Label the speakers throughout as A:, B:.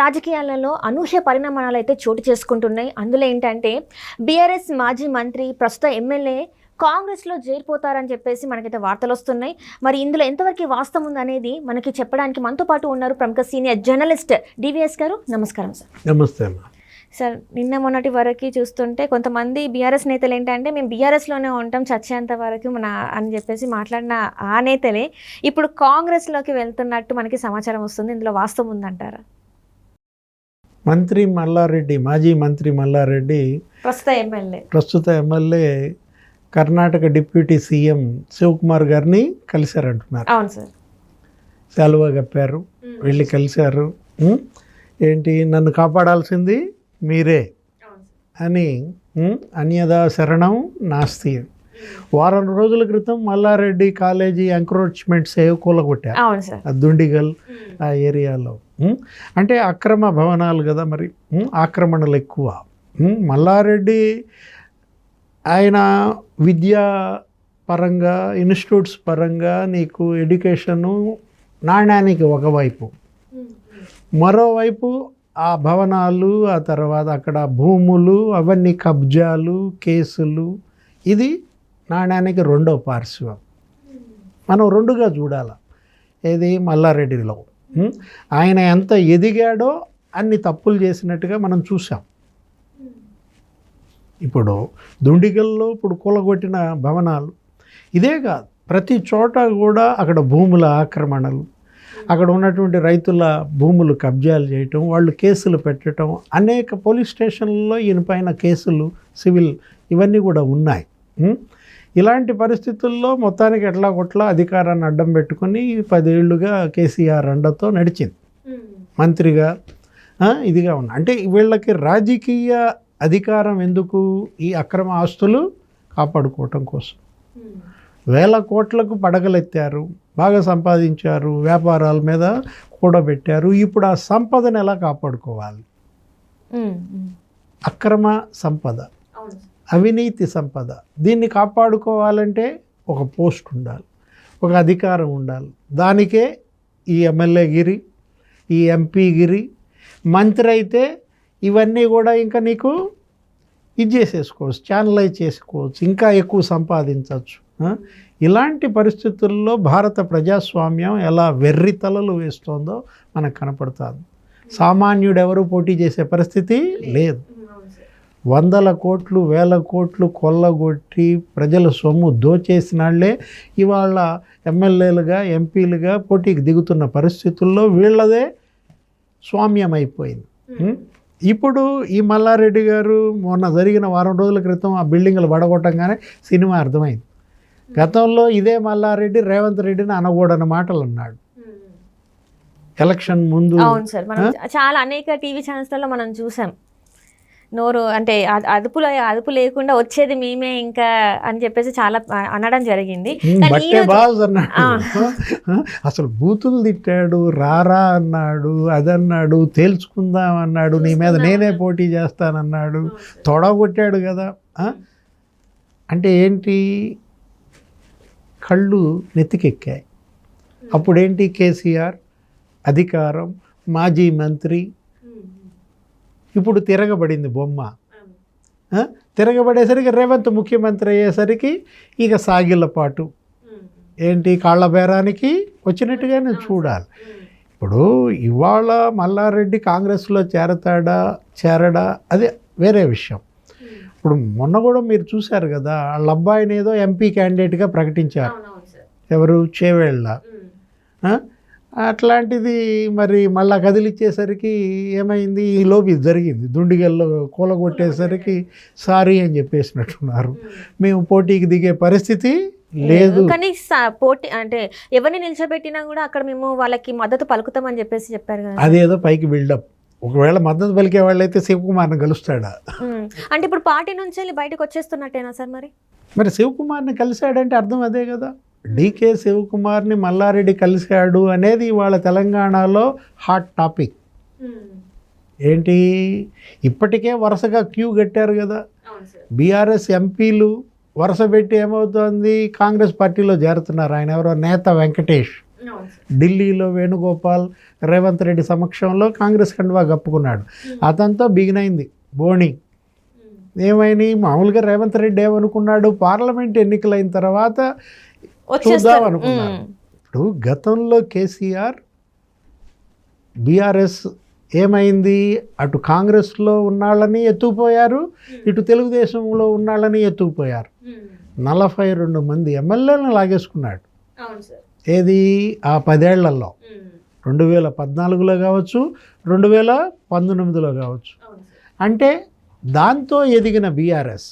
A: రాజకీయాలలో అనూహ్య పరిణామాలు అయితే చోటు చేసుకుంటున్నాయి. అందులో ఏంటంటే బీఆర్ఎస్ మాజీ మంత్రి ప్రస్తుత ఎమ్మెల్యే కాంగ్రెస్లో చేరిపోతారని చెప్పేసి మనకైతే వార్తలు వస్తున్నాయి. మరి ఇందులో ఎంతవరకు వాస్తవం ఉందనేది మనకి చెప్పడానికి మనతో పాటు ఉన్నారు ప్రముఖ సీనియర్ జర్నలిస్ట్ డివిఎస్ గారు. నమస్కారం సార్.
B: నమస్తే అమ్మా.
A: సార్, నిన్న మొన్నటి వరకు చూస్తుంటే కొంతమంది బీఆర్ఎస్ నేతలు ఏంటంటే మేము బీఆర్ఎస్లోనే ఉంటాం చచ్చేంత వరకు మన అని చెప్పేసి మాట్లాడిన ఆ నేతలే ఇప్పుడు కాంగ్రెస్లోకి వెళ్తున్నట్టు మనకి సమాచారం వస్తుంది. ఇందులో వాస్తవం ఉందంటారా?
B: మంత్రి మల్లారెడ్డి, మాజీ మంత్రి మల్లారెడ్డి ప్రస్తుత MLA Karnataka deputy CM Shivakumar గారిని కలిశారంటున్నారు.
A: అవును సార్.
B: సెలవు కప్పారు, వెళ్ళి కలిశారు. ఏంటి, నన్ను కాపాడాల్సింది మీరే అని, అన్యదా శరణం నాస్తి. వారం రోజుల క్రితం మల్లారెడ్డి కాలేజీ ఎంక్రోచ్మెంట్స్ కూలగొట్టారు దుండిగల్ ఆ ఏరియాలో. అంటే అక్రమ భవనాలు కదా, మరి ఆక్రమణలు ఎక్కువ. మల్లారెడ్డి ఆయన విద్యా పరంగా, ఇన్స్టిట్యూట్స్ పరంగా నీకు ఎడ్యుకేషను నాణ్యానికి ఒకవైపు, మరోవైపు ఆ భవనాలు, ఆ తర్వాత అక్కడ భూములు, అవన్నీ కబ్జాలు, కేసులు, ఇది నాణ్యానికి రెండో పార్శ్వం. మనం రెండుగా చూడాలి. ఏది మల్లారెడ్డిలో ఆయన ఎంత ఎదిగాడో అన్ని తప్పులు చేసినట్టుగా మనం చూసాం. ఇప్పుడు దుండిగల్లో ఇప్పుడు కూలగొట్టిన భవనాలు ఇదే కాదు, ప్రతి చోట కూడా అక్కడ భూముల ఆక్రమణలు, అక్కడ ఉన్నటువంటి రైతుల భూములు కబ్జాలు చేయటం, వాళ్ళు కేసులు పెట్టడం, అనేక పోలీస్ స్టేషన్లలో ఈయన పైన కేసులు, సివిల్ ఇవన్నీ కూడా ఉన్నాయి. ఇలాంటి పరిస్థితుల్లో మొత్తానికి ఎట్లా కొట్లా అధికారాన్ని అడ్డం పెట్టుకుని 10 ఏళ్లుగా కేసీఆర్ అండతో నడిచింది మంత్రిగా. ఇదిగా ఉన్నా అంటే వీళ్ళకి రాజకీయ అధికారం ఎందుకు? ఈ అక్రమ ఆస్తులు కాపాడుకోవటం కోసం. 1000 కోట్లకు పడగలెత్తారు, బాగా సంపాదించారు, వ్యాపారాల మీద కూడబెట్టారు. ఇప్పుడు ఆ సంపదను ఎలా కాపాడుకోవాలి? అక్రమ సంపద, అవినీతి సంపద, దీన్ని కాపాడుకోవాలంటే ఒక పోస్ట్ ఉండాలి, ఒక అధికారం ఉండాలి. దానికే ఈ ఎమ్మెల్యే గిరి, ఈ ఎంపీ గిరి. మంత్రి అయితే ఇవన్నీ కూడా ఇంకా నీకు ఇది చేసేసుకోవచ్చు, ఛానలైజ్ చేసుకోవచ్చు, ఇంకా ఎక్కువ సంపాదించవచ్చు. ఇలాంటి పరిస్థితుల్లో భారత ప్రజాస్వామ్యం ఎలా వెర్రి తలలు వేస్తోందో మనకు కనపడుతుంది. సామాన్యుడు ఎవరు పోటీ చేసే పరిస్థితి లేదు. 100 కోట్లు 1000 కోట్లు కొల్లగొట్టి ప్రజల సొమ్ము దోచేసిన వాళ్ళే ఇవాళ ఎమ్మెల్యేలుగా, ఎంపీలుగా పోటీకి దిగుతున్న పరిస్థితుల్లో వీళ్ళదే స్వామ్యం అయిపోయింది. ఇప్పుడు ఈ మల్లారెడ్డి గారు మొన్న జరిగిన వారం రోజుల క్రితం ఆ బిల్డింగ్లు పడగొట్టంగానే సినిమా అర్థమైంది. గతంలో ఇదే మల్లారెడ్డి రేవంత్ రెడ్డిని అనకూడని మాటలు అన్నాడు ఎలక్షన్ ముందు.
A: అవును సార్, మనం చాలా అనేక టీవీ ఛానల్స్లో మనం చూసాం. నోరు అంటే అదుపు లేకుండా వచ్చేది మేమే ఇంకా అని చెప్పేసి చాలా అనడం జరిగింది.
B: అసలు బూతులు తిట్టాడు, రారా అన్నాడు, అదన్నాడు, తేల్చుకుందాం అన్నాడు, నీ మీద నేనే పోటీ చేస్తానన్నాడు, తొడగొట్టాడు కదా. అంటే ఏంటి, కళ్ళు నెత్తికెక్కాయి. అప్పుడేంటి, కేసీఆర్ అధికారం, మాజీ మంత్రి. ఇప్పుడు తిరగబడింది బొమ్మ. తిరగబడేసరికి రేవంత్ ముఖ్యమంత్రి అయ్యేసరికి ఇక సాగిళ్ళపాటు, ఏంటి, కాళ్ళ బేరానికి వచ్చినట్టుగానే చూడాలి. ఇప్పుడు ఇవాళ మల్లారెడ్డి కాంగ్రెస్లో చేరడా అది వేరే విషయం. ఇప్పుడు మొన్న కూడా మీరు చూశారు కదా, వాళ్ళ అబ్బాయిని ఏదో ఎంపీ క్యాండిడేట్గా ప్రకటించారు. ఎవరు, చేవేళ్ళ. అట్లాంటిది మరి మళ్ళా కదిలిచ్చేసరికి ఏమైంది, ఈ లోపు జరిగింది. దుండిగల్లో కూలగొట్టేసరికి సారీ అని చెప్పేసినట్టున్నారు. మేము పోటీకి దిగే పరిస్థితి లేదు.
A: కానీ పోటీ అంటే ఎవరిని నిల్చోబెట్టినా కూడా అక్కడ మేము వాళ్ళకి మద్దతు పలుకుతామని చెప్పేసి చెప్పారు కదా.
B: అదేదో పైకి బిల్డప్. ఒకవేళ మద్దతు పలికే వాళ్ళైతే శివకుమార్ని కలుస్తాడా?
A: అంటే ఇప్పుడు పార్టీ నుంచి వెళ్ళి బయటకు వచ్చేస్తున్నట్టేనా సార్? మరి
B: శివకుమార్ని కలిశాడంటే అర్థం అదే కదా. డీకే శివకుమార్ని మల్లారెడ్డి కలిశాడు అనేది వాళ్ళ తెలంగాణలో హాట్ టాపిక్. ఏంటి, ఇప్పటికే వరుసగా క్యూ కట్టారు కదా బీఆర్ఎస్ ఎంపీలు. వరుస పెట్టి ఏమవుతోంది, కాంగ్రెస్ పార్టీలో చేరుతున్నారు. ఆయన ఎవరో నేత వెంకటేష్, ఢిల్లీలో వేణుగోపాల్ రేవంత్ రెడ్డి సమక్షంలో కాంగ్రెస్ కండువా కప్పుకున్నాడు. అతనితో బిగినైంది బోణి. ఏమైనా మామూలుగా రేవంత్ రెడ్డి ఏమనుకున్నాడు, పార్లమెంట్ ఎన్నికలైన తర్వాత చూద్దాం అనుకున్నాడు. ఇప్పుడు గతంలో కేసీఆర్ బీఆర్ఎస్ ఏమైంది, అటు కాంగ్రెస్లో ఉన్నాళ్ళని ఎత్తుకుపోయారు, ఇటు తెలుగుదేశంలో ఉన్నాళ్ళని ఎత్తుకుపోయారు. 42 మంది ఎమ్మెల్యేలను లాగేసుకున్నాడు. ఏది ఆ 10 ఏళ్లలో 2014లో కావచ్చు, 2019లో కావచ్చు. అంటే దాంతో ఎదిగిన బీఆర్ఎస్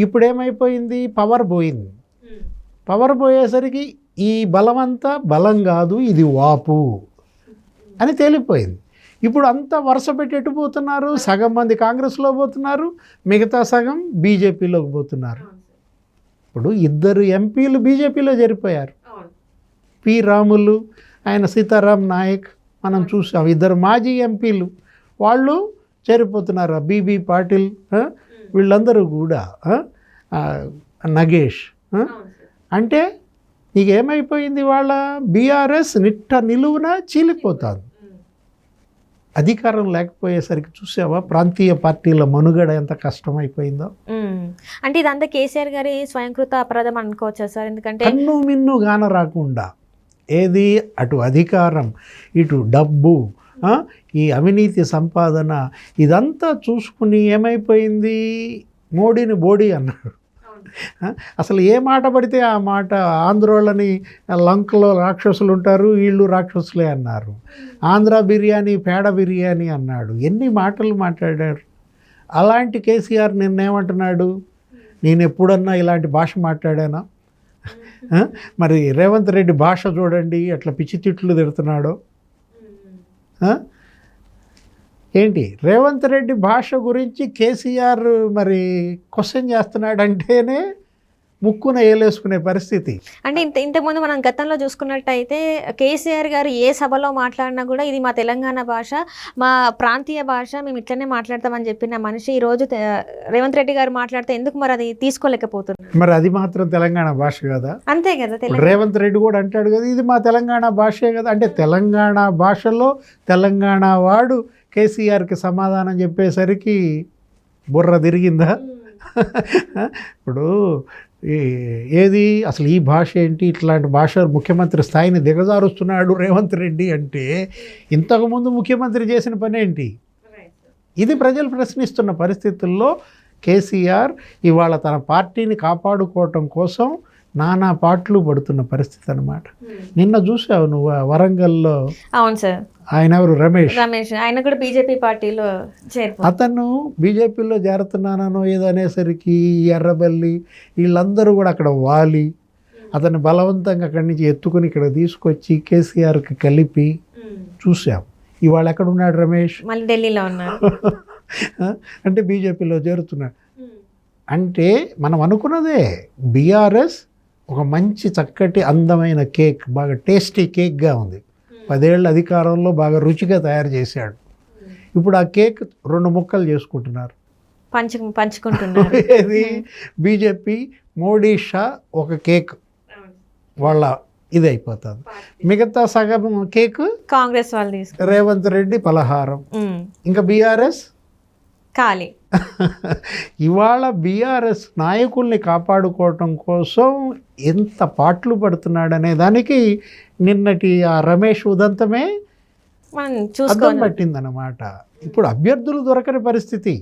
B: ఇప్పుడు ఏమైపోయింది, పవర్ పోయింది. పవర్ పోయేసరికి ఈ బలమంతా బలం కాదు, ఇది వాపు అని తేలిపోయింది. ఇప్పుడు అంతా వరుస పెట్టి ఎటు పోతున్నారు, సగం మంది కాంగ్రెస్లో పోతున్నారు, మిగతా సగం బీజేపీలోకి పోతున్నారు. ఇప్పుడు 2 ఎంపీలు బీజేపీలో చేరిపోయారు. పి రాములు, ఆయన సీతారాం నాయక్ మనం చూసాం. 2 మాజీ ఎంపీలు వాళ్ళు చేరిపోతున్నారు. బీబీ పాటిల్, వీళ్ళందరూ కూడా, నగేష్. అంటే నీకు ఏమైపోయింది, వాళ్ళ బీఆర్ఎస్ నిలువున చీలిపోతుంది. అధికారం లేకపోయేసరికి చూసావా ప్రాంతీయ పార్టీల మనుగడ ఎంత కష్టమైపోయిందో.
A: అంటే ఇదంతా కేసీఆర్ గారి స్వయంకృత అపరాధం అనుకోవచ్చా సార్? ఎందుకంటే
B: కన్ను మిన్ను గాన రాకుండా ఏది అటు అధికారం, ఇటు డబ్బు, ఈ అవినీతి సంపాదన ఇదంతా చూసుకుని ఏమైపోయింది, మోడీని బోడీ అన్నాడు. అసలు ఏ మాట పడితే ఆ మాట, ఆంధ్రోళ్ళని లంకలో రాక్షసులు ఉంటారు, వీళ్ళు రాక్షసులే అన్నారు. ఆంధ్ర బిర్యానీ పేడ బిర్యానీ అన్నాడు. ఎన్ని మాటలు మాట్లాడారు. అలాంటి కేసీఆర్ నిన్నేమంటున్నాడు, నేను ఎప్పుడన్నా ఇలాంటి భాష మాట్లాడానా? మరి రేవంత్ రెడ్డి భాష చూడండి ఎట్లా పిచ్చి తిట్లు తిడుతున్నాడో. ఏంటి రేవంత్ రెడ్డి భాష గురించి కేసీఆర్ మరి క్వశ్చన్ చేస్తున్నాడంటేనే ముక్కున ఏలేసుకునే పరిస్థితి.
A: అంటే ఇంతకుముందు మనం గతంలో చూసుకున్నట్టయితే కేసీఆర్ గారు ఏ సభలో మాట్లాడినా కూడా ఇది మా తెలంగాణ భాష, మా ప్రాంతీయ భాష, మేము ఇట్లనే మాట్లాడతామని చెప్పిన మనిషి ఈరోజు రేవంత్ రెడ్డి గారు మాట్లాడితే ఎందుకు మరి అది తీసుకోలేకపోతున్నారు?
B: మరి అది మాత్రం తెలంగాణ భాష కదా.
A: అంతే కదా.
B: రేవంత్ రెడ్డి కూడా అంటాడు కదా, ఇది మా తెలంగాణ భాషే కదా. అంటే తెలంగాణ భాషలో తెలంగాణ వాడు కేసీఆర్కి సమాధానం చెప్పేసరికి బుర్ర తిరిగిందా? ఇప్పుడు ఏది అసలు ఈ భాష ఏంటి, ఇట్లాంటి భాష ముఖ్యమంత్రి స్థాయిని దిగజారుస్తున్నాడు రేవంత్ రెడ్డి అంటే, ఇంతకుముందు ముఖ్యమంత్రి చేసిన పని ఏంటి? ఇది ప్రజలు ప్రశ్నిస్తున్న పరిస్థితుల్లో కేసీఆర్ ఇవాళ తన పార్టీని కాపాడుకోవటం కోసం నానా పాటలు పడుతున్న పరిస్థితి అన్నమాట. నిన్న చూసావు నువ్వు వరంగల్లో?
A: అవును సార్.
B: ఆయన ఎవరు, రమేష్,
A: ఆయన కూడా బీజేపీ పార్టీలో
B: అతను బీజేపీలో చేరుతున్నానో ఏదో అనేసరికి ఎర్రబల్లి వీళ్ళందరూ కూడా అక్కడ వాలి అతన్ని బలవంతంగా అక్కడి నుంచి ఎత్తుకుని ఇక్కడ తీసుకొచ్చి కేసీఆర్కి కలిపి చూసాం. ఇవాళ ఎక్కడ ఉన్నాడు రమేష్?
A: మళ్ళీ ఢిల్లీలో ఉన్నాడు.
B: అంటే బీజేపీలో చేరుతున్నాడు. అంటే మనం అనుకున్నదే, బీఆర్ఎస్ ఒక మంచి చక్కటి అందమైన కేక్, బాగా టేస్టీ కేక్గా ఉంది. 10 ఏళ్ళ అధికారంలో బాగా రుచిగా తయారు చేశాడు. ఇప్పుడు ఆ కేక్ 2 ముక్కలు చేసుకుంటున్నారు,
A: పంచుకుంటున్నారు.
B: ఏది బీజేపీ, మోడీ షా ఒక కేక్ వాళ్ళ ఇది అయిపోతుంది. మిగతా సగం కేక్
A: కాంగ్రెస్ వాళ్ళు తీసుకు,
B: రేవంత్ రెడ్డి పలహారం, ఇంకా బీఆర్ఎస్
A: ఖాళీ.
B: ఇవాళ బీఆర్ఎస్ నాయకుల్ని కాపాడుకోవటం కోసం ఎంత పాటలు పడుతున్నాడనే దానికి నిన్నటి ఆ రమేష్ ఉదంతమే అర్థం పట్టిందన్నమాట. ఇప్పుడు అభ్యర్థులు దొరకని పరిస్థితి.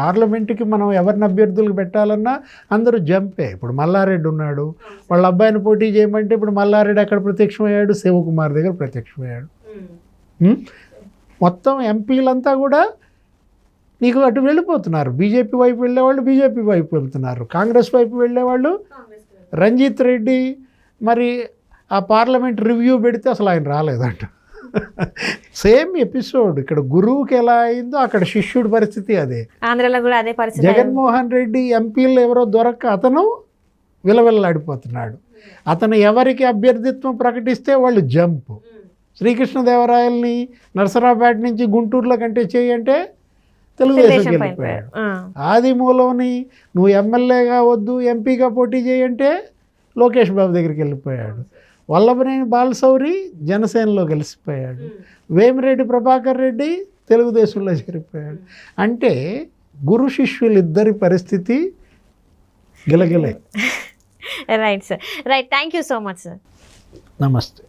B: పార్లమెంటుకి మనం ఎవరిని అభ్యర్థులకు పెట్టాలన్నా అందరూ జంపే. ఇప్పుడు మల్లారెడ్డి ఉన్నాడు, వాళ్ళ అబ్బాయిని పోటీ చేయమంటే ఇప్పుడు మల్లారెడ్డి అక్కడ ప్రత్యక్షమయ్యాడు, శివకుమార్ దగ్గర ప్రత్యక్షమయ్యాడు. మొత్తం ఎంపీలంతా కూడా నీకు అటు వెళ్ళిపోతున్నారు. బీజేపీ వైపు వెళ్ళేవాళ్ళు బీజేపీ వైపు వెళ్తున్నారు, కాంగ్రెస్ వైపు వెళ్ళేవాళ్ళు. రంజిత్ రెడ్డి మరి ఆ పార్లమెంట్ రివ్యూ పెడితే అసలు ఆయన రాలేదంట. సేమ్ ఎపిసోడ్ ఇక్కడ గురువుకి ఎలా అయిందో అక్కడ శిష్యుడి పరిస్థితి అదే.
A: ఆంధ్రలో కూడా అదే పరిస్థితి.
B: జగన్మోహన్ రెడ్డి ఎంపీలు ఎవరో దొరక్క అతను విలవిల్లాడిపోతున్నాడు. అతను ఎవరికి అభ్యర్థిత్వం ప్రకటిస్తే వాళ్ళు జంప్. శ్రీకృష్ణదేవరాయల్ని నరసరావుపేట నుంచి గుంటూరులో కంటే చేయంటే తెలుగుదేశం వెళ్ళిపోయాడు. ఆదిమూలంని నువ్వు ఎమ్మెల్యేగా వద్దు ఎంపీగా పోటీ చేయంటే లోకేష్ బాబు దగ్గరికి వెళ్ళిపోయాడు. వల్లభనేని బాలశౌరి జనసేనలో కలిసిపోయాడు, వేమిరెడ్డి ప్రభాకర్ రెడ్డి తెలుగుదేశంలో చేరిపోయాడు. అంటే గురు శిష్యులిద్దరి పరిస్థితి గిలగిలే.
A: Right sir, right. Thank you so much sir.
B: నమస్తే.